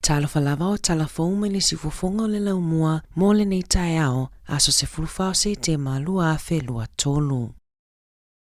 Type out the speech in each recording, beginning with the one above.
Tala Fou Tala Fou mai le sifofonga o le laumua mo le nei taeao aso se fulufao se te malua a whelua tolu.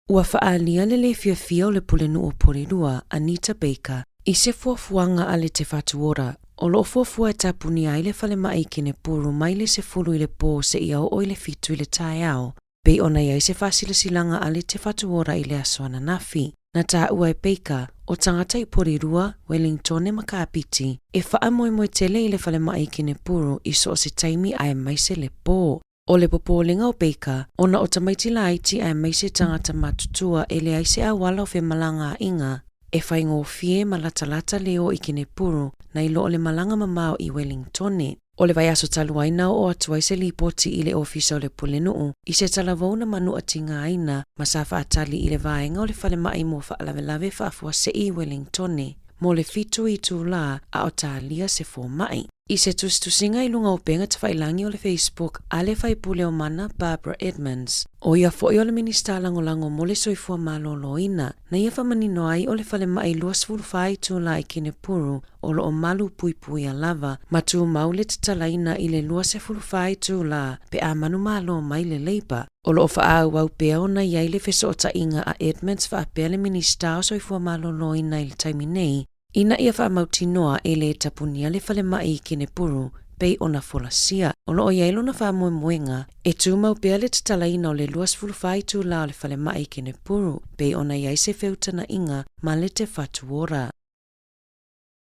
Ua whaalia le fiafia o le pulenu o Porirua, Anita Baker, i se fuafuanga a le te whatuora, o lo fuafua e tapuni ai le whale mai kine puru mai le se fulu i le pō se i au o i le fitu i le taeao, bei ona iai se whasilasilanga a le te whatuora i le asoana nafi. Na tā ua e Baker, o tangata i Porirua, Wellington e Makapiti, e wha moe tele i le whale mai kine puru i so o se taimi ai mai se le pō. O le popolinga o Baker, ona o tamaiti la aiti ai mai se tangata matutua e le ai se awala o whe malanga a inga, e whaingo fie malatalata leo i kine puru na ilo o le malanga mamao i Wellington. O le vai aso taluaina o atua i se lipoti i le ofisa o le pulenuu, i se talavona manu atinga aina, masafa atali i le vaenga o le whale mai mo whaalawelawe whaafua se i Wellington, mo le fitu i tū la a o tālia se fō mai. I se tustusinga i lunga o penga te whailangi o le Facebook a le whaipule o mana Barbara Edmonds. O ia fo i o le minista lango mo le soifua maloloina, na ia whamanino ai o le whale mai luas fulufai tū la i kine puru o lo o malu pui a lava, ma tū mau le tatalaina i le luas e fulufai tū la pe a manu malo mai le leipa. O lo o whaau au pea o na iai le feso o ta inga a Edmonds whaapea le minista o soifua maloloina i le taimi nei, ina ia whaamautinoa e le tapunia le whale mai kine puru, pei ona folasia. O lo o iailo na whaamoemoenga, e tū mau pea le tatalaina o le luas fulufai tū la o le whale mai kine puru, pei ona iai se feutana inga ma le te whatuora.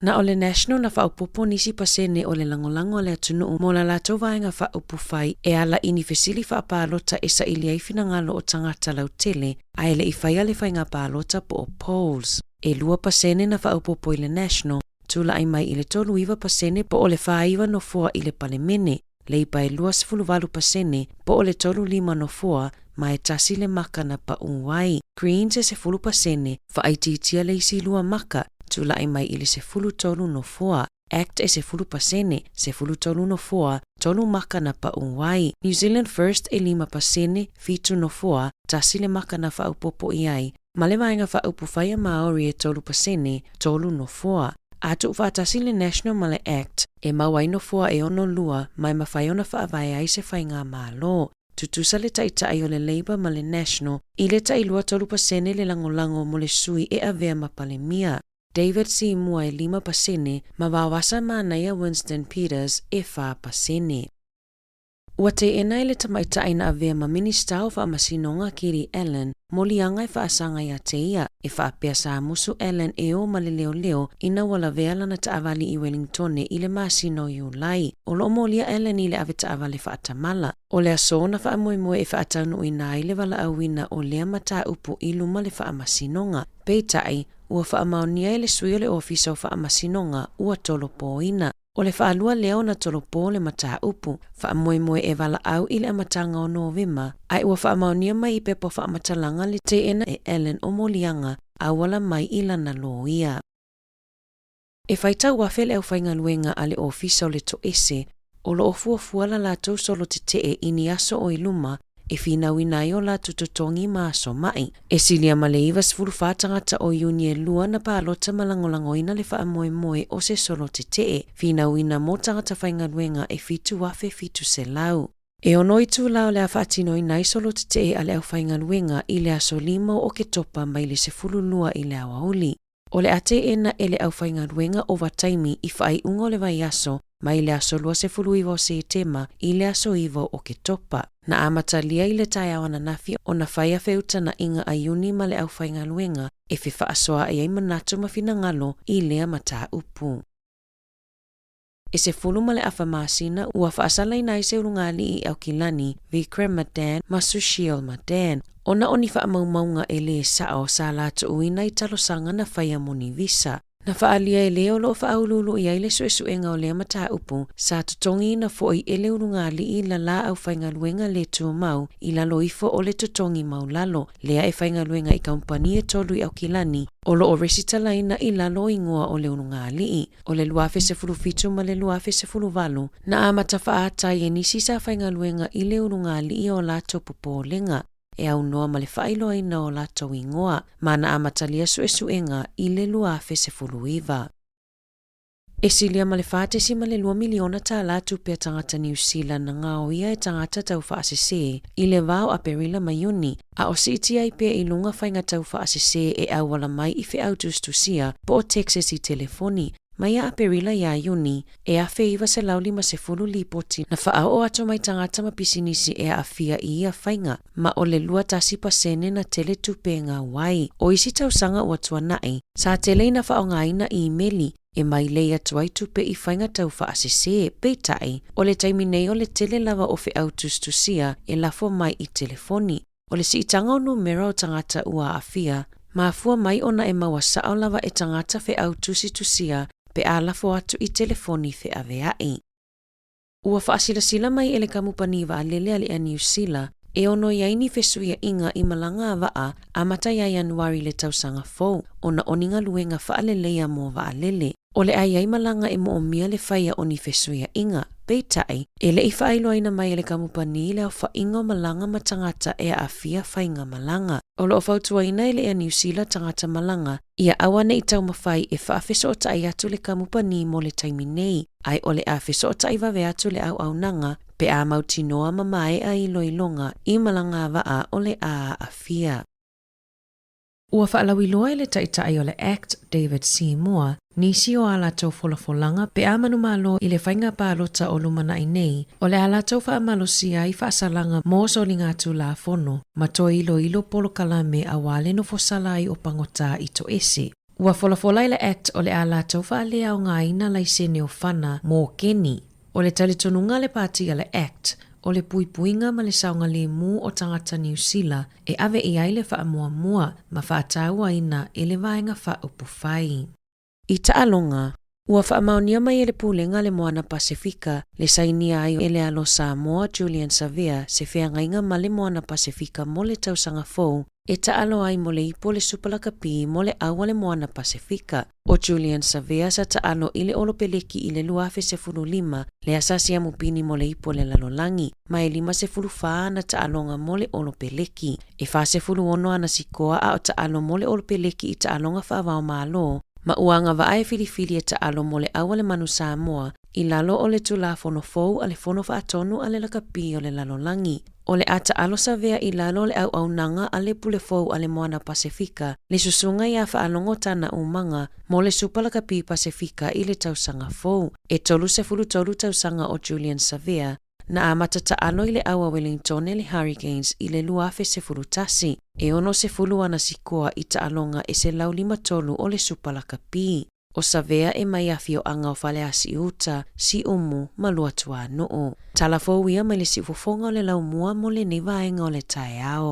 Na o le National na whaupopo nisi pasene o le langolango le atunu mo la lato vaenga whaupufai e ala ini fesili whaapalota e sa ili ai finangalo o tangata lautele a ele i whaia le whainga palota po o polls. E lua pasene na whaupopo i le National, tula ai mai i le tolu iwa pasene po o le whaiwa no fua i le palemene, le ipa e lua sifuluvalu pasene po o le tolu lima no fua ma e tasi le maka na pa unwai. Greens e se fulu pasene whaaititia le isi lua maka, tula ai mai i le se fulu tolu no fua. Act e se fulu pasene, se fulu tolu no fua, tolu maka na pa unwai. New Zealand First e lima pasene, fitu no fua, tasi le maka na whaupopo i ai. Ma le vaenga whaupufai a Maori e tolu pasene, tolu no fua. Atu whaatasi le National ma le Act, e mawai no fua e ono lua, mai mawhai ona whaavai ai se whainga malo. Tutusa le taitai o le Labour ma le National, i le tailua tolu pasene le langolango mo le sui e avea mapalemia. David Sāmoa e lima pasene, ma wawasa manaia Winston Peters e wha pasene. Ua te ena le tamaitai na avea ma minista o whaamasinonga Kiri Allen, molianga e whaasanga ia te ia, e whaapea sa musu Allen e o ma le leo ina wala vea lana taavali i Wellington i le masino i ulai. O lo molia Allen i le ave taavali whaatamala. O le aso na whaamoemoe e whaatanu i nai le wala awina o lea mata upu i luma le whaamasinonga. Peitai, ua whaamaonia e le sui o le ofisa o whaamasinonga ua tolo poina. O le whaalua leo na tolopo le mata upu, whaamoemoe e wala au i le amatanga o Novema, ai ua whaamaonia mai i pepo whaamatalanga le te ena e Ellen o molianga, awala mai i lana loia. E whaitau wafele au whainga luenga a le ofisa o le to ese, o lo ofua la latou solo te tee ini aso o iluma, e whina o la tutotongi maaso mai. E silia maleiva sfuru whātangata o iuni e lua na pālota malangolangoina le whaamoemoe o se solo te tee. Whina mo tangata whaingaruenga e fitu wafe fitu se lau. E ono i tū lau le a whaatino i nai solo te tee a le au whaingaruenga i le aso limo o ke topa mai le se fulu lua i le awauli. O le ate ena e le au whaingaruenga o wataimi i whai ungo le vai aso, mai le aso lua se fulu iwo se tema i le aso iwo o ke topa. Na amatalia i le tai awana nafi o na whaia feuta na inga ayuni ma le au whaingaluenga e whiwha asoa e ai manatu mawhina ngalo i lea mata upu. E se fulu ma le awhamasina ua whaasalai nai se urungali i au kilani Vikram Madan ma Sushil Madan. Ona oni whaamaumaunga e le sao sa lata uina i talosanga na whaia moni visa. Na whaalia e leo lo whaaululu i aile suesuenga o lea mata upu, sa tutongi na foi e le urungali i la la au whaingaluenga le tu mau i la loifo o le tutongi mau lalo, lea e whaingaluenga i kaumpani e tolu i au kilani, o lo o resitalaina i la lo ingoa o le urungali i, o le luafe se fulu fitu ma le luafe se fulu valu, na amata whaatai e nisi sa whaingaluenga i le urungali i o lato pupolenga. E au noa ma le whailoa ina o lato ingoa, mana amatalia suesuenga i le luafe se fuluiva. E silia ma le whātesi ma le 2 miliona tā lātu pia tangata New Zealand na ngao ia e tangata tau whaasese i le vāo a perila mai uni, a o siti ai pia i lunga whainga tau whaasese e awala mai i whi autustusia po o Texas i telefoni, mai a perila ia uni e a wheiva se lauli ma se fulu lipoti na whaao o ato mai tangata ma pisinisi e a whia i a whainga, ma o le lua tasi pasene na tele tupe ngā wai. O isi tau sanga ua tua nai, sa tele na whao ngaina i meli, e mai leia tuai tupe i whainga tau whaasese, peitai, o le taimi nei o le tele lava o whi autustusia e lafo mai i telefoni. O le si itanga o numero o tangata ua a whia, ma fua mai ona e maua sao lava e tangata whi autusitusia pe a lafo atu i telefoni whi aveai. Ua whaasila mai ele kamupaniwa a lele ali a New Zealand, e ono iaini fesuia inga i malanga avaa a mata ia Januari le tausanga fou, ona oninga luenga whaalelea mo vaalele. O le ai malanga e mo o mia le whaia oni fesuia inga, peitai, e le i whaailoaina mai ele kamupani le au whainga malanga matangata e a fia whainga malanga. O lo whautuaina ele e New Zealand tangata malanga, ia awane i tau mawhai e whaafeso o tai atu le kamupani mo le taimi nei, ai o le afeso o tai vawe atu le au nanga, pe a mautinoa mamae a iloilonga i malanga vaa o le a fia. Ua whaalawiloa le taitai o le Act David Sāmoa, nisi o ala tau folafolanga pe a manumalo i le whainga pālota o lumana i nei, o le ala tau whaamalosia i whaasalanga mō soli ngātu la fono, ma to ilo polo kalame a wale no fosalai o pangota i to ese. Ua folafola i le Act o le ala tau whaalea o ngā ina laisene o whana mō keni. O le talitonunga le pāti a le Act, o le puipuinga ma le saunga le mu o tangata New Zealand e ave i aile wha mua ma wha ataua ina e le vaenga wha upufai. I taalonga, ua wha amaunia mai e le pūlenga le moana Pasifika le sainia ai e le alo Sāmoa Julian Savea se wheangainga ma le moana Pasifika mo le tausanga fou e taalo ai mo le ipo le supalakapi mo le awa le moana Pasifika. O Julian Savea sa taalo i le olopeleki i le luafe se fulu lima le asasi amupini mo le ipo le lalolangi, ma e 5 se fulu faa na taalonga mo le olopeleki. E faa se fulu ono ana sikoa a o taalo mo le olopeleki i taalonga faa vao malo, ma uanga vae filifili e taalo mo le awa le manu Sāmoa i lalo o le tula fono fou a le fono faa tonu a le lakapi o le lalolangi. O le ata alo Savea i lalo le au nanga a le pule fou a le moana Pasifika, le susunga i a whaalongo tana umanga mo le supalakapi Pasifika i le tausanga fou. E tolu se fulu tolu tausanga o Julian Savea, na a matata alo i le awa Wellington e le Hurricanes i le luafe se fulu tasi, e ono se fulu ana sikoa i taalonga e se lau 5 tolu o le supalakapi. O Savea e mai afio anga o whale asi uta, si umu, malua tua noo. Tala Fou ia mai le si fofonga o le lau mua mo le nevaenga o le tae ao.